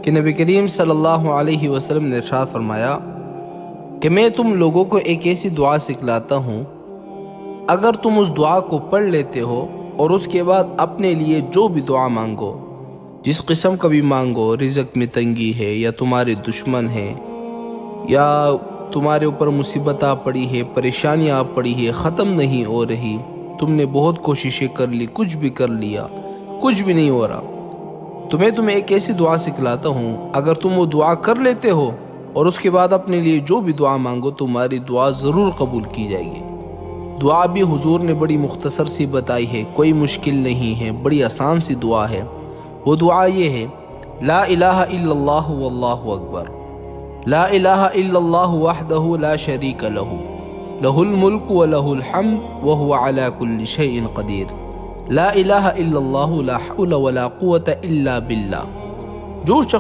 کہ نبی کریم صلی اللہ علیہ وسلم نے ارشاد فرمایا کہ میں تم لوگوں کو ایک ایسی دعا سکھلاتا ہوں، اگر تم اس دعا کو پڑھ لیتے ہو اور اس کے بعد اپنے لیے جو بھی دعا مانگو، جس قسم کا بھی مانگو، رزق میں تنگی ہے یا تمہارے دشمن ہیں یا تمہارے اوپر مصیبت آ پڑی ہے، پریشانیاں آ پڑی ہے، ختم نہیں ہو رہی، تم نے بہت کوششیں کر لی، کچھ بھی کر لیا، کچھ بھی نہیں ہو رہا، تو میں تمہیں ایک ایسی دعا سکھلاتا ہوں، اگر تم وہ دعا کر لیتے ہو اور اس کے بعد اپنے لیے جو بھی دعا مانگو، تمہاری دعا ضرور قبول کی جائے گی۔ دعا بھی حضور نے بڑی مختصر سی بتائی ہے، کوئی مشکل نہیں ہے، بڑی آسان سی دعا ہے۔ وہ دعا یہ ہے: لا الہ الا اللہ واللہ اکبر، لا الہ الا اللہ وحدہ لا شریک لہ، لہ الملک ولہ الحمد وہو علی کل شیء قدیر، لا الہ الا اللہ لا حول ولا قوة الا باللہ۔ جو شخص